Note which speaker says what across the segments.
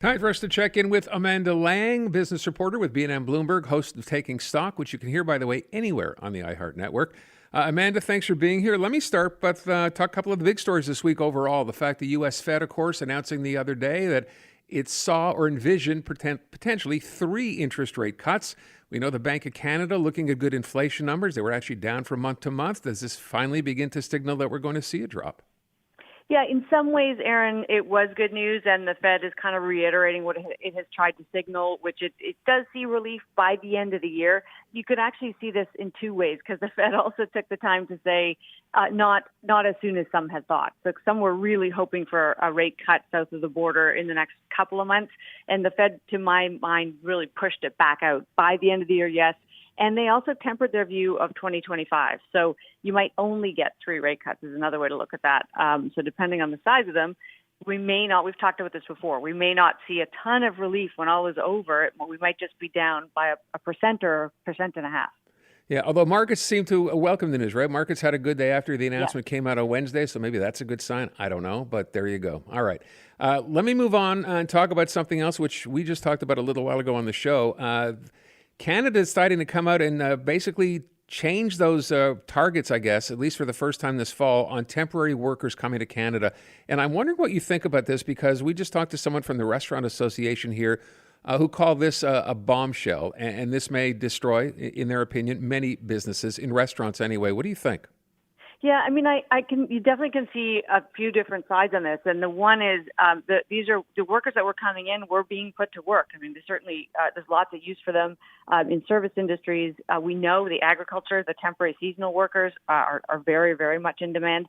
Speaker 1: Time for us to check in with Amanda Lang, business reporter with BNN Bloomberg, host of Taking Stock, which you can hear, by the way, anywhere on the Iheart network. Amanda, thanks for being here. Let me start with talk a couple of the big stories this week overall. The fact the U.S. Fed, of course, announcing the other day that it saw or envisioned potentially 3 interest rate cuts. We know the Bank of Canada looking at good inflation numbers. They were actually down from month to month. Does this finally begin to signal that we're going to see a drop?
Speaker 2: Yeah, in some ways, Aaron, it was good news, and the Fed is kind of reiterating what it has tried to signal, which it does see relief by the end of the year. You could actually see this in 2 ways, because the Fed also took the time to say not as soon as some had thought. So some were really hoping for a rate cut south of the border in the next couple of months, and the Fed, to my mind, really pushed it back out by the end of the year, yes. And they also tempered their view of 2025. So you might only get 3 rate cuts is another way to look at that. So depending on the size of them, we may not, we've talked about this before, we may not see a ton of relief when all is over. We might just be down by a percent or 1.5%.
Speaker 1: Yeah, although markets seem to welcome the news, right? Markets had a good day after the announcement came out on Wednesday, so maybe that's a good sign. I don't know, but there you go. All right. Let me move on and talk about something else, which we just talked about a little while ago on the show. Canada is starting to come out and basically change those targets, I guess, at least for the first time this fall, on temporary workers coming to Canada. And I'm wondering what you think about this, because we just talked to someone from the Restaurant Association here who called this a bombshell. And this may destroy, in their opinion, many businesses, in restaurants anyway. What do you think?
Speaker 2: Yeah, I mean, you definitely can see a few different sides on this. And the one is these are the workers that were coming in were being put to work. I mean, there's lots of use for them in service industries. We know the agriculture, the temporary seasonal workers are very, very much in demand.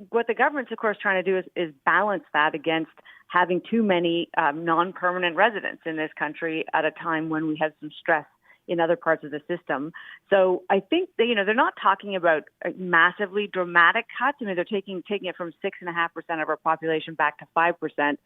Speaker 2: What the government's, of course, trying to do is balance that against having too many non-permanent residents in this country at a time when we have some stress in other parts of the system. So I think that, they're not talking about massively dramatic cuts. I mean, they're taking it from 6.5% of our population back to 5%.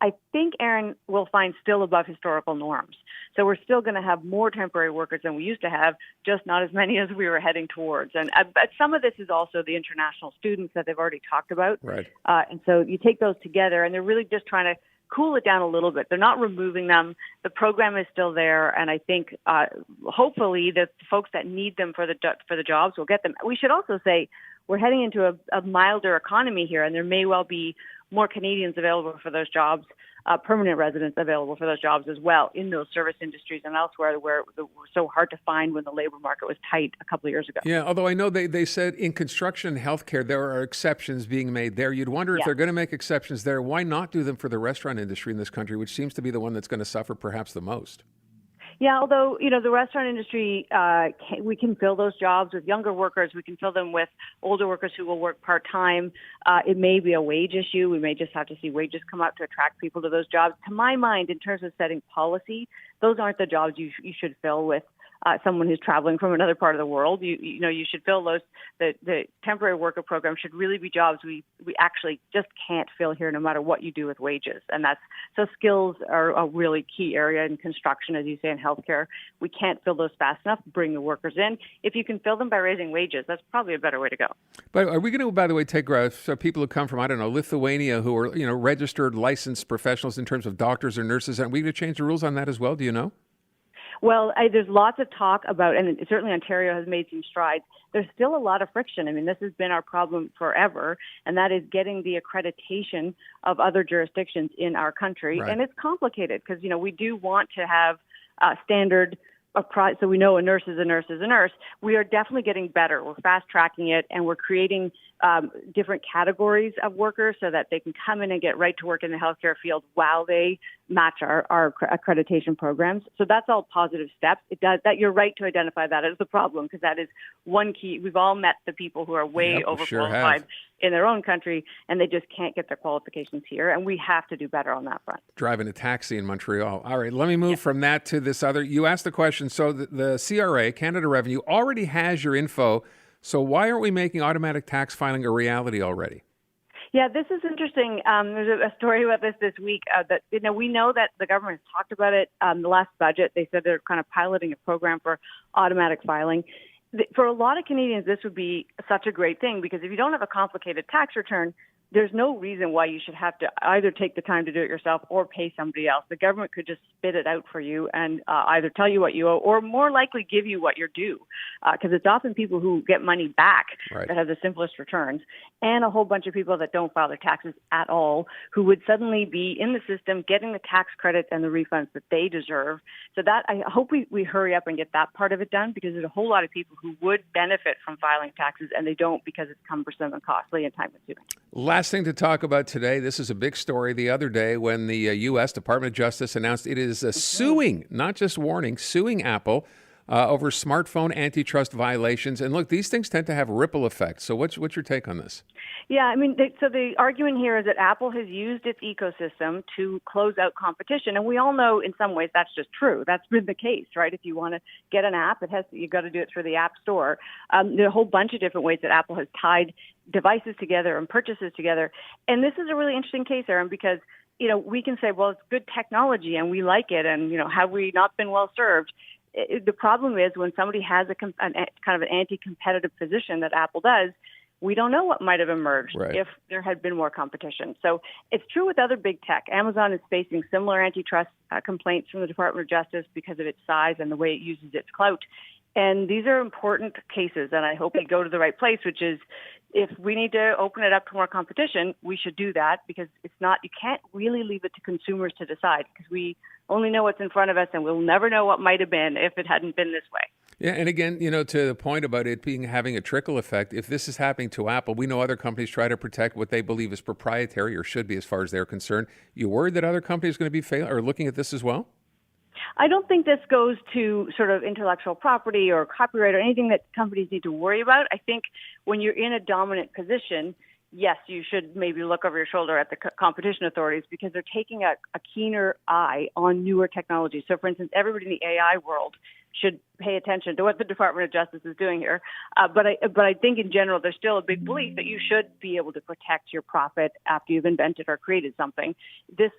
Speaker 2: I think, Aaron, we'll find still above historical norms. So we're still going to have more temporary workers than we used to have, just not as many as we were heading towards. And but some of this is also the international students that they've already talked about.
Speaker 1: Right.
Speaker 2: And so you take those together, and they're really just trying to cool it down a little bit. They're not removing them. The program is still there, and I think hopefully the folks that need them for the jobs will get them. We should also say we're heading into a milder economy here, and there may well be more Canadians available for those jobs, permanent residents available for those jobs as well in those service industries and elsewhere where they were so hard to find when the labor market was tight a couple of years ago.
Speaker 1: Yeah, although I know they said in construction and healthcare there are exceptions being made there. You'd wonder if they're going to make exceptions there, why not do them for the restaurant industry in this country, which seems to be the one that's going to suffer perhaps the most?
Speaker 2: Yeah, although, the restaurant industry, we can fill those jobs with younger workers. We can fill them with older workers who will work part-time. It may be a wage issue. We may just have to see wages come up to attract people to those jobs. To my mind, in terms of setting policy, those aren't the jobs you should fill with someone who's traveling from another part of the world. You should fill those. The temporary worker program should really be jobs we actually just can't fill here, no matter what you do with wages. And so skills are a really key area in construction, as you say, in healthcare. We can't fill those fast enough. Bring the workers in. If you can fill them by raising wages, that's probably a better way to go.
Speaker 1: But are we going to, by the way, take so people who come from, I don't know, Lithuania, who are registered, licensed professionals in terms of doctors or nurses? Are we going to change the rules on that as well? Do you know?
Speaker 2: Well, there's lots of talk about, and certainly Ontario has made some strides. There's still a lot of friction. I mean, this has been our problem forever, and that is getting the accreditation of other jurisdictions in our country.
Speaker 1: Right.
Speaker 2: And it's complicated because, we do want to have standard so we know a nurse is a nurse is a nurse. We are definitely getting better. We're fast tracking it, and we're creating different categories of workers so that they can come in and get right to work in the healthcare field while they match our accreditation programs. So that's all positive steps. It does that. You're right to identify that as the problem, because that is one key. We've all met the people who are way overqualified in their own country, and they just can't get their qualifications here. And we have to do better on that front.
Speaker 1: Driving a taxi in Montreal. All right, let me move from that to this other. You asked the question. So the CRA, Canada Revenue, already has your info. So why aren't we making automatic tax filing a reality already?
Speaker 2: Yeah, this is interesting. There's a story about this week that we know that the government has talked about it. The last budget, they said they're kind of piloting a program for automatic filing. For a lot of Canadians, this would be such a great thing, because if you don't have a complicated tax return, there's no reason why you should have to either take the time to do it yourself or pay somebody else. The government could just spit it out for you and either tell you what you owe or more likely give you what you're due, because it's often people who get money back that have the simplest returns, and a whole bunch of people that don't file their taxes at all who would suddenly be in the system getting the tax credits and the refunds that they deserve. So that I hope we hurry up and get that part of it done, because there's a whole lot of people who would benefit from filing taxes and they don't because it's cumbersome and costly and time consuming.
Speaker 1: Last thing to talk about today. This is a big story the other day when the U.S. Department of Justice announced it is suing, not just warning, suing Apple over smartphone antitrust violations. And look, these things tend to have ripple effects. So what's your take on this?
Speaker 2: Yeah, I mean, so the argument here is that Apple has used its ecosystem to close out competition. And we all know in some ways that's just true. That's been the case, right? If you want to get an app, you've got to do it through the App Store. There are a whole bunch of different ways that Apple has tied devices together and purchases together. And this is a really interesting case, Aaron, because, we can say, well, it's good technology and we like it. And, have we not been well served? The problem is when somebody has a kind of an anti-competitive position that Apple does, we don't know what might have emerged if there had been more competition. So it's true with other big tech. Amazon is facing similar antitrust complaints from the Department of Justice because of its size and the way it uses its clout. And these are important cases, and I hope they go to the right place, which is if we need to open it up to more competition, we should do that, because you can't really leave it to consumers to decide, because we only know what's in front of us and we'll never know what might have been if it hadn't been this way.
Speaker 1: Yeah, and again, to the point about it having a trickle effect, if this is happening to Apple, we know other companies try to protect what they believe is proprietary or should be as far as they're concerned. You worried that other companies are going to be looking at this as well?
Speaker 2: I don't think this goes to sort of intellectual property or copyright or anything that companies need to worry about. I think when you're in a dominant position, yes, you should maybe look over your shoulder at the competition authorities, because they're taking a keener eye on newer technology. So, for instance, everybody in the AI world should pay attention to what the Department of Justice is doing here. But I think in general, there's still a big belief that you should be able to protect your profit after you've invented or created something. This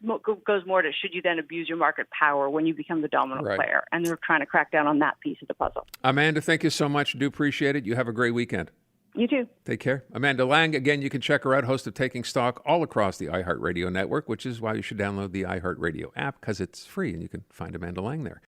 Speaker 2: goes more to, should you then abuse your market power when you become the dominant player? And they're trying to crack down on that piece of the puzzle.
Speaker 1: Amanda, thank you so much. Do appreciate it. You have a great weekend.
Speaker 2: You too.
Speaker 1: Take care. Amanda Lang, again, you can check her out, host of Taking Stock, all across the Iheart Radio network, which is why you should download the Iheart Radio app, because it's free and you can find Amanda Lang there.